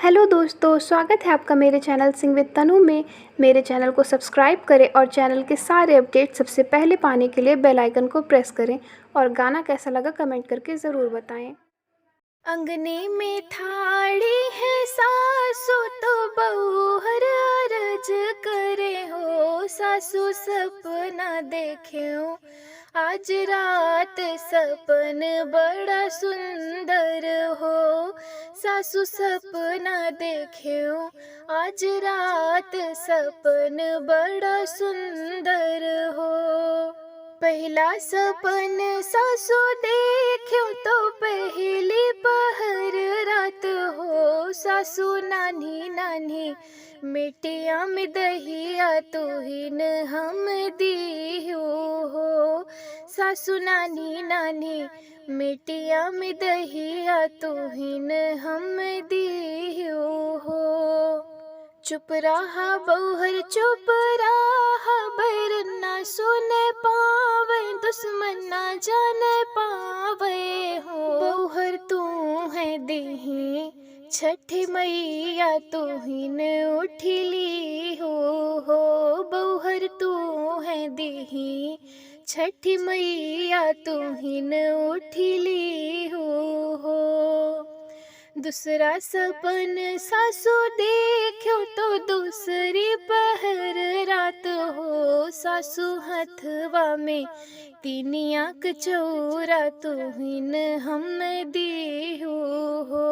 Hello दोस्तों, स्वागत है आपका मेरे चैनल सिंग विद तनु में। मेरे चैनल को सब्सक्राइब करें और चैनल के सारे अपडेट सबसे पहले पाने के लिए बेल आइकन को प्रेस करें। और गाना कैसा लगा कमेंट करके ज़रूर बताएं। अंगने में ठाड़ी है सासू तो बहू हर अरज करे हो। सासू सपना देखे हो आज रात, सपन बड़ा सुंदर हो। सासू सपना देखे हो आज रात, सपन बड़ा सुंदर हो। पहला सपन सासू देखो तो पहली पहर रात हो। सासू नानी नानी मिट्टिया में दहिया तुहिन हम दियो हो। सासू नानी नानी मिट्टिया में दहिया तुहिन हम दियो हो। चुप रहा बौहर चुप रहा, बैर ना सुन पावे, दुश्मन ना जान पावे हो। बौहर तू है देही छठी मैया तुहिन उठिली हो। बौहर तू है देही छठी मैया तुहिन उठिली हो। दूसरा सपन सासू देखो तो दूसरी पहर रात हो। सासू हथवा में तीनिया कचौरा तुहिन हम दियो हो।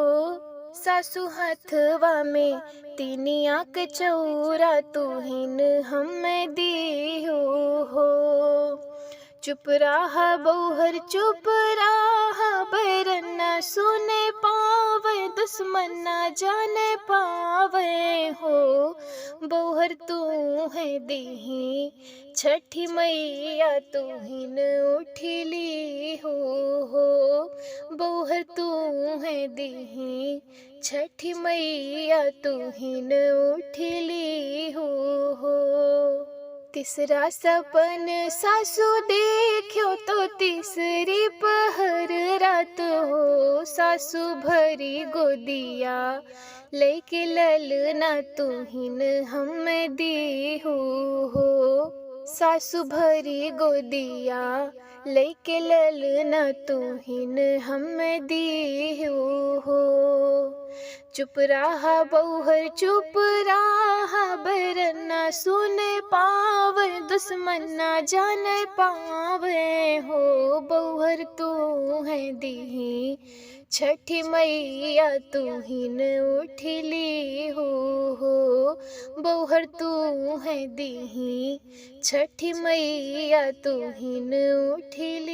सासू हथवा में तीनिया कचौरा तुहिन हम दियो हो। चुप रहा बौहर चुप रहा, बैर न सुने पावे, दुश्मन न जाने पावे हो। बौहर तू है देही छठी मैया तुहिन उठिली हो। बौहर तू है देही छठी मैया तुहिन उठिली हो। तीसरा सपन सासू देखो तो तीसरी पहर रात हो। सासू भरी गोदिया लेके ललना तुहिन हम दियो हो। सासू भरी गोदिया लेके ललना तुहिन हम दियो हो। चुप रहा बौहर चुप रहा, बैर ना सुन पावे, दुश्मन ना जान पावे हो। बौहर तू है देही छठी मैया तुहिन उठिली हो। बौहर तू है देही छठी मैया तुहिन उठिली।